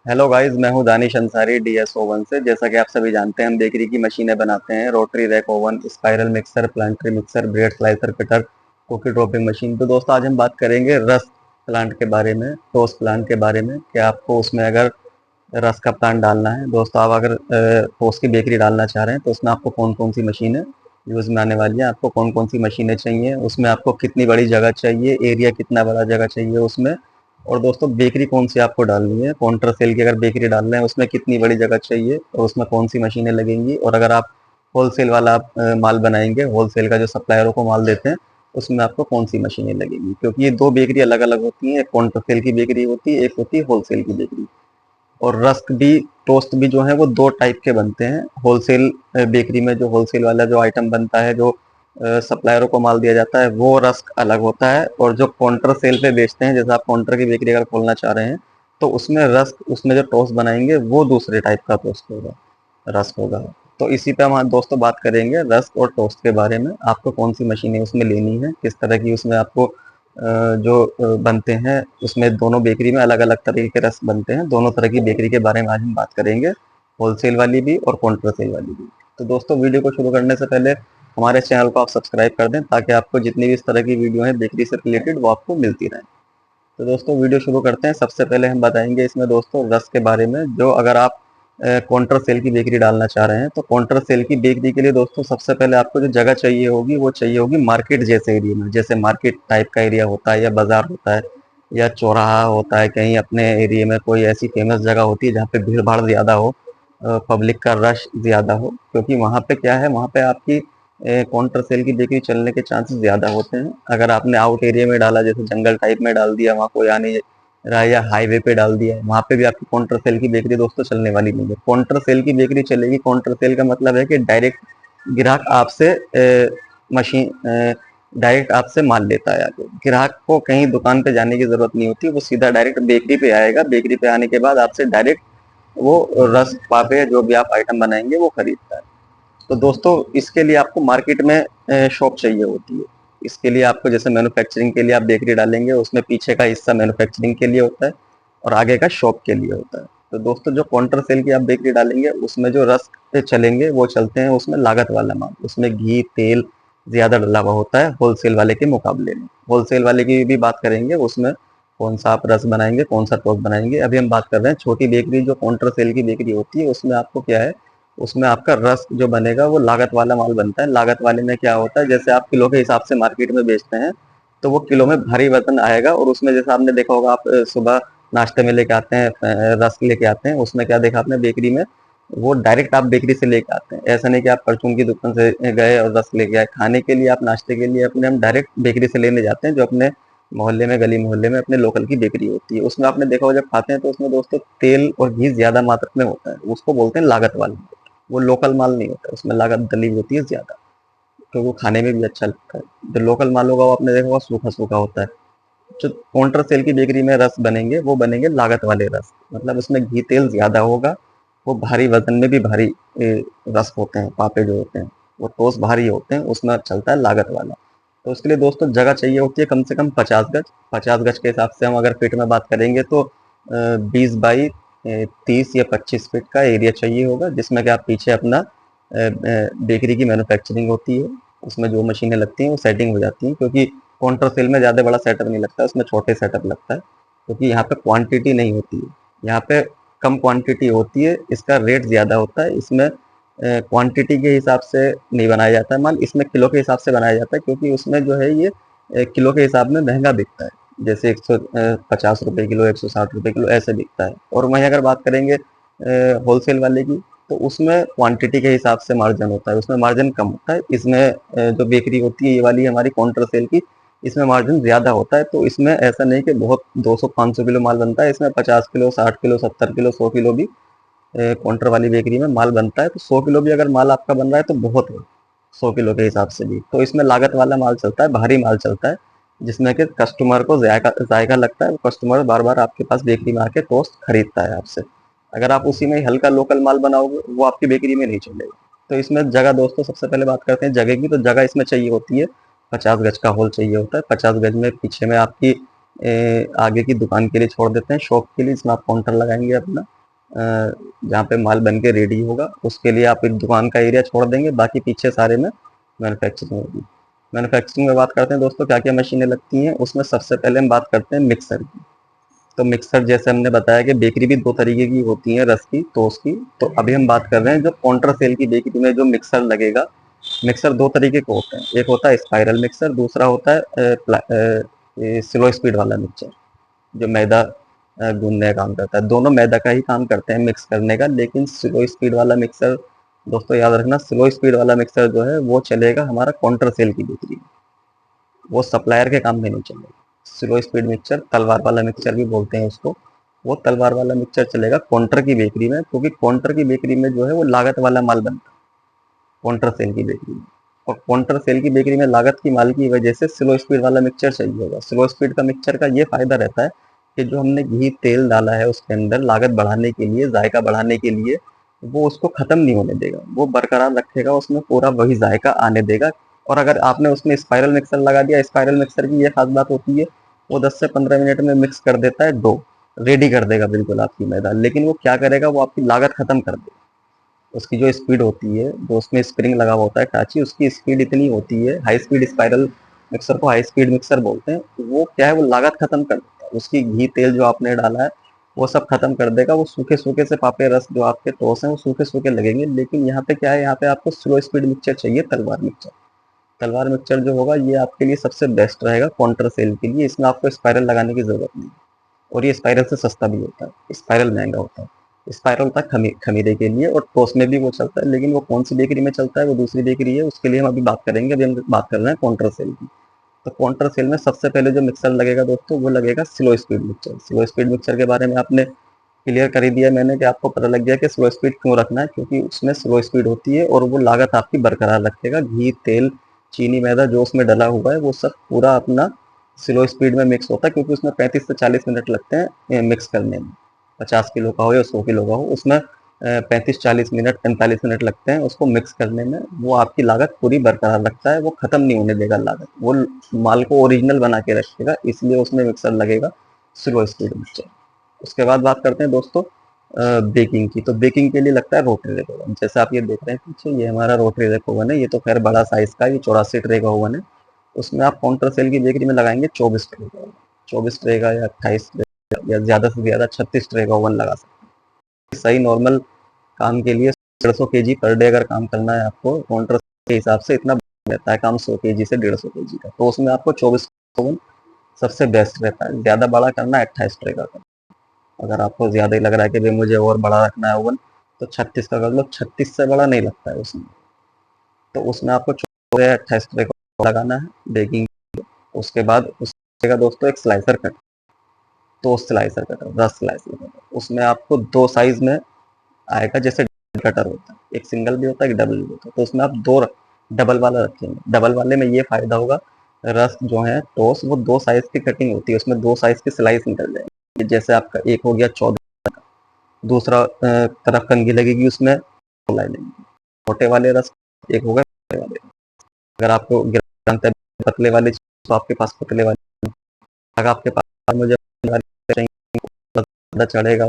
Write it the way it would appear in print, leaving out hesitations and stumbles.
Hello guys, मैं हूं Danish Ansari DS oven से। जैसा कि आप सभी जानते हैं, हम बेकरी की मशीनें बनाते हैं। Rotary rack oven, spiral mixer, planetary mixer, bread slicer cutter, cookie dropping machine. तो दोस्तों, आज हम बात करेंगे रस्क प्लांट के बारे में, टोस्ट प्लांट के बारे में कि आपको उसमें अगर रस का प्लांट डालना है। दोस्तों, आप अगर टोस्ट की बेकरी डालना चाह रहे हैं तो उसमें आपको कौन कौन सी मशीनें यूज़ में आने वाली हैं, आपको कौन कौन सी मशीनें चाहिए, उसमें आपको कितनी बड़ी जगह चाहिए, एरिया कितना बड़ा जगह चाहिए उसमें। और दोस्तों, बेकरी कौन सी आपको डालनी है, काउंटर सेल की अगर बेकरी डालना है उसमें कितनी बड़ी जगह चाहिए और उसमें कौन सी मशीनें लगेंगी। और अगर आप होलसेल वाला आप माल बनाएंगे, होलसेल का जो सप्लायरों को माल देते हैं, उसमें आपको कौन सी मशीनें लगेंगी। क्योंकि ये दो बेकरी अलग अलग होती हैं, एक काउंटर सेल की बेकरी होती है, एक होती है होलसेल की बेकरी। और रस्क भी, टोस्ट भी जो है वो दो टाइप के बनते हैं। होलसेल बेकरी में जो होलसेल वाला जो आइटम बनता है, जो सप्लायरों को माल दिया जाता है, वो रस्क अलग होता है। और जो काउंटर सेल पे बेचते हैं, जैसे आप काउंटर की बेकरी अगर खोलना चाह रहे हैं, तो उसमें रस्क, उसमें जो टोस्ट बनाएंगे वो दूसरे टाइप का टोस्ट होगा, रस्क होगा। तो इसी पे हम दोस्तों बात करेंगे रस्क और टोस्ट के बारे में। आपको कौन सी मशीनें उसमें लेनी है, किस तरह की उसमें आपको जो बनते हैं, उसमें दोनों बेकरी में अलग अलग तरह के रस्क बनते हैं। दोनों तरह की बेकरी के बारे में आज हम बात करेंगे, होलसेल वाली भी और काउंटर सेल वाली भी। तो दोस्तों, वीडियो को शुरू करने से पहले हमारे चैनल को आप सब्सक्राइब कर दें, ताकि आपको जितनी भी इस तरह की वीडियो है बेकरी से रिलेटेड, वो आपको मिलती रहे। तो दोस्तों, वीडियो शुरू करते हैं। सबसे पहले हम बताएंगे इसमें दोस्तों रस्क के बारे में। जो अगर आप काउंटर सेल की बेकरी डालना चाह रहे हैं, तो काउंटर सेल की बेकरी के लिए दोस्तों सबसे पहले आपको जो जगह चाहिए होगी, वो चाहिए होगी मार्केट जैसे एरिया में। जैसे मार्केट टाइप का एरिया होता है, या बाजार होता है, या चौराहा होता है, कहीं अपने एरिया में कोई ऐसी फेमस जगह होती है जहाँ पे भीड़ भाड़ ज़्यादा हो, पब्लिक का रश ज़्यादा हो। क्योंकि वहाँ पे क्या है, वहाँ पे आपकी काउंटर सेल की बेकरी चलने के चांसेस ज़्यादा होते हैं। अगर आपने आउट एरिया में डाला, जैसे जंगल टाइप में डाल दिया, वहाँ कोई आ नहीं रहा, या हाईवे पे डाल दिया, वहाँ पे भी आपकी काउंटर सेल की बेकरी दोस्तों चलने वाली नहीं है। काउंटर सेल की बेकरी चलेगी। काउंटर सेल का मतलब है कि डायरेक्ट ग्राहक आपसे मशीन डायरेक्ट आपसे माल लेता है आके। ग्राहक को कहीं दुकान पे जाने की जरूरत नहीं होती, वो सीधा डायरेक्ट बेकरी पे आएगा। बेकरी पे आने के बाद आपसे डायरेक्ट वो रस पापे जो भी आप आइटम बनाएंगे वो खरीदता है। तो दोस्तों, इसके लिए आपको मार्केट में शॉप चाहिए होती है। इसके लिए आपको, जैसे मैन्युफैक्चरिंग के लिए आप बेकरी डालेंगे, उसमें पीछे का हिस्सा मैन्युफैक्चरिंग के लिए होता है और आगे का शॉप के लिए होता है। तो दोस्तों, जो काउंटर सेल की आप बेकरी डालेंगे, उसमें जो रस्क पे चलेंगे वो चलते हैं उसमें लागत वाला माल। उसमें घी तेल ज्यादा डला हुआ होता है होलसेल वाले के मुकाबले में। होलसेल वाले की भी बात करेंगे, उसमें कौन सा आप रस बनाएंगे, कौन सा टोस्ट बनाएंगे। अभी हम बात कर रहे हैं छोटी बेकरी, जो काउंटर सेल की बेकरी होती है। उसमें आपको क्या है, उसमें आपका रस जो बनेगा वो लागत वाला माल बनता है। लागत वाले में क्या होता है, जैसे आप किलो के हिसाब से मार्केट में बेचते हैं, तो वो किलो में भारी वजन आएगा। और उसमें जैसा आपने देखा होगा, आप सुबह नाश्ते में लेके आते हैं, रस लेके आते हैं, उसमें क्या देखा आपने बेकरी में, वो डायरेक्ट आप बेकरी से लेके आते हैं। ऐसा नहीं कि आप परचून की दुकान से गए और रस लेके आए। खाने के लिए, आप नाश्ते के लिए अपने, हम डायरेक्ट बेकरी से लेने जाते हैं, जो अपने मोहल्ले में, गली मोहल्ले में अपने लोकल की बेकरी होती है। उसमें आपने देखा होगा, जब खाते हैं तो उसमें दोस्तों तेल और घी ज्यादा मात्रा में होता है। उसको बोलते हैं लागत वाला। वो लोकल माल नहीं होता, उसमें लागत डली होती है ज्यादा, तो वो खाने में भी अच्छा लगता है। जो लोकल माल होगा वो आपने देखा होगा सूखा सूखा होता है। जो काउंटर सेल की बेकरी में रस बनेंगे, वो बनेंगे लागत वाले रस। मतलब उसमें घी तेल ज्यादा होगा, वो भारी वजन में भी भारी रस होते हैं। पापे जो होते हैं वो टोस भारी होते हैं, उसमें चलता है लागत वाला। तो उसके लिए दोस्तों जगह चाहिए होती है कम से कम 50 गज। 50 गज के हिसाब से हम अगर फीट में बात करेंगे, तो 20 बाई 30 या 25 फीट का एरिया चाहिए होगा, जिसमें कि आप पीछे अपना बेकरी की मैन्युफैक्चरिंग होती है, उसमें जो मशीनें लगती हैं वो सेटिंग हो जाती हैं। क्योंकि काउंटर सेल में ज़्यादा बड़ा सेटअप नहीं लगता, उसमें छोटे सेटअप लगता है। क्योंकि यहाँ पे क्वांटिटी नहीं होती है, यहाँ पे कम क्वांटिटी होती है, इसका रेट ज़्यादा होता है। इसमें क्वांटिटी के हिसाब से नहीं बनाया जाता है माल, इसमें किलो के हिसाब से बनाया जाता है। क्योंकि उसमें जो है ये किलो के हिसाब में महंगा बिकता है। जैसे 150 रुपये किलो, 160 रुपये किलो ऐसे बिकता है। और वहीं अगर बात करेंगे होलसेल वाले की, तो उसमें क्वांटिटी के हिसाब से मार्जिन होता है, उसमें मार्जिन कम होता है। इसमें जो बेकरी होती है ये वाली हमारी काउंटर सेल की, इसमें मार्जिन ज़्यादा होता है। तो इसमें ऐसा नहीं कि बहुत 200-500 किलो माल बनता है, इसमें 50 किलो, 60 किलो, 70 किलो, 100 किलो भी काउंटर वाली बेकरी में माल बनता है। तो 100 किलो भी अगर माल आपका बन रहा है तो बहुत है, 100 किलो के हिसाब से भी। तो इसमें लागत वाला माल चलता है, भारी माल चलता है, जिसमें कि कस्टमर को जायका जायका लगता है। कस्टमर बार बार आपके पास बेकरी में आके टोस्ट खरीदता है आपसे। अगर आप उसी में हल्का लोकल माल बनाओगे, वो आपकी बेकरी में नहीं चलेगा। तो इसमें जगह दोस्तों, सबसे पहले बात करते हैं जगह की। तो जगह इसमें चाहिए होती है, 50 गज का हॉल चाहिए होता है। 50 गज में पीछे में आपकी आगे की दुकान के लिए छोड़ देते हैं, शॉप के लिए, इसमें आप काउंटर लगाएंगे अपना, जहाँ पे माल बन के रेडी होगा उसके लिए आप एक दुकान का एरिया छोड़ देंगे, बाकी पीछे सारे में मैन्युफैक्चरिंग होगी। मैन्युफैक्चरिंग में बात करते हैं दोस्तों क्या क्या मशीनें लगती हैं, उसमें सबसे पहले हम बात करते हैं मिक्सर की। तो मिक्सर जैसे हमने बताया कि बेकरी भी दो तरीके की होती है, रस की, टोस्ट की। तो अभी हम बात कर रहे हैं जो काउंटर सेल की बेकरी में जो मिक्सर लगेगा। मिक्सर दो तरीके के होते हैं, एक होता है स्पाइरल मिक्सर, दूसरा होता है स्लो स्पीड वाला मिक्सर, जो मैदा गूंदने का काम करता है। दोनों मैदा का ही काम करते हैं मिक्स करने का, लेकिन स्लो स्पीड वाला मिक्सर, दोस्तों याद रखना, स्लो स्पीड वाला मिक्सर जो है वो चलेगा हमारा काउंटर सेल की बेकरी में, वो सप्लायर के काम में नहीं चलेगा। स्लो स्पीड मिक्सचर, तलवार वाला मिक्सचर भी बोलते हैं उसको, वो तलवार वाला मिक्सचर चलेगा काउंटर की बेकरी में, क्योंकि काउंटर की बेकरी में जो है वो लागत वाला माल बनता है काउंटर सेल की बेकरी में। और काउंटर सेल की बेकरी में लागत की माल की वजह से स्लो स्पीड वाला मिक्सचर चाहिए होगा। स्लो स्पीड का मिक्सचर का ये फायदा रहता है कि जो हमने घी तेल डाला है उसके अंदर लागत बढ़ाने के लिए, जायका बढ़ाने के लिए, वो उसको खत्म नहीं होने देगा, वो बरकरार रखेगा, उसमें पूरा वही जायका आने देगा। और अगर आपने उसमें स्पाइरल मिक्सर लगा दिया, स्पाइरल मिक्सर की ये खास बात होती है, वो 10 से 15 मिनट में मिक्स कर देता है डो, रेडी कर देगा बिल्कुल आपकी मैदा। लेकिन वो क्या करेगा, वो आपकी लागत खत्म कर देगा। उसकी जो स्पीड होती है, जो उसमें स्प्रिंग लगा हुआ होता है टाची, उसकी स्पीड इतनी होती है, हाई स्पीड स्पाइरल मिक्सर को हाई स्पीड मिक्सर बोलते हैं। वो क्या है, वो लागत खत्म कर देता है, उसकी घी तेल जो आपने डाला है वो सब खत्म कर देगा। वो सूखे सूखे से पापे रस जो आपके टोस हैं वो सूखे सूखे लगेंगे। लेकिन यहाँ पे क्या है, यहाँ पे आपको स्लो स्पीड मिक्सचर चाहिए, तलवार मिक्सचर। तलवार मिक्सचर जो होगा ये आपके लिए सबसे बेस्ट रहेगा काउंटर सेल के लिए, इसमें आपको स्पाइरल लगाने की जरूरत नहीं, और ये स्पाइरल से सस्ता भी होता है, स्पाइरल महंगा होता है। स्पाइरल होता है खमीरे के लिए, और टोस्ट में भी वो चलता है, लेकिन वो कौन सी बेकरी में चलता है वो दूसरी बेकरी है, उसके लिए हम अभी बात करेंगे। अभी हम बात कर रहे हैं काउंटर सेल की। तो काउंटर सेल में सबसे पहले जो मिक्सर लगेगा दोस्तों, वो लगेगा slow speed mixer. Slow speed mixer के बारे में आपने क्लियर कर ही दिया मैंने, कि आपको पता लग गया कि स्लो स्पीड क्यों रखना है, क्योंकि उसमें स्लो स्पीड होती है और वो लागत आपकी बरकरार रखेगा। घी तेल चीनी मैदा जो उसमें डला हुआ है वो सब पूरा अपना स्लो स्पीड में मिक्स होता है, क्योंकि उसमें 35 से 40 मिनट लगते हैं मिक्स करने में। 50 किलो का हो या 100 किलो का हो, उसमें 35-40 मिनट 45 मिनट लगते हैं उसको मिक्स करने में। वो आपकी लागत पूरी बरकरार रखता है, वो खत्म नहीं होने देगा लागत, वो माल को ओरिजिनल बना के रखेगा, इसलिए उसमें मिक्सर लगेगा स्लो स्पीड मिक्सर। उसके बाद बात करते हैं दोस्तों बेकिंग की। तो बेकिंग के लिए लगता है रोटरी रेक ओवन। जैसे आप ये देख रहे हैं पीछे, ये हमारा रोटरी रेक ओवन है। ये तो खैर बड़ा साइज का, ये 84 ट्रे का ओवन है। उसमें आप काउंटर सेल की बेकरी में लगाएंगे 24 ट्रे का, 24 ट्रे का या 28 ट्रे का, या ज़्यादा से ज़्यादा 36 ट्रे का ओवन लगा सकते हैं। सही नॉर्मल काम के लिए 150 केजी पर डे अगर काम करना है आपको, काउंटर के हिसाब से इतना रहता है काम 100 केजी से 150 केजी का, तो उसमें आपको 24 ओवन सबसे बेस्ट रहता है। ज़्यादा बड़ा करना है 28 ट्रे का। अगर आपको ज़्यादा ही लग रहा है कि भाई मुझे और बड़ा रखना है ओवन, तो 36 का कर लो, 36 से बड़ा नहीं लगता है उसमें। तो उसमें आपको 28 ट्रे का लगाना है बेकिंग। उसके बाद उसका दोस्तों एक स्लाइसर कट, तो स्लाइसर कटर, रस स्लाइसर कटर, उसमें आपको दो साइज में आएगा। जैसे कटर होता है, एक सिंगल भी होता है, एक डबल भी होता है, तो उसमें आप दो डबल वाला रखेंगे। डबल वाले में ये फायदा होगा, रस जो है टोस, वो दो साइज की कटिंग होती है, उसमें दो साइज की स्लाइस निकल जाएगी। जैसे आपका एक हो गया 14, दूसरा तरफ कंघी लगेगी उसमें 16 लगेगी। छोटे वाले रस एक होगा, पतले वाले। अगर आपको जानते हैं पतले वाले तो आपके पास पतले वाले, अगर आपके पास मुझे ज़्यादा चढ़ेगा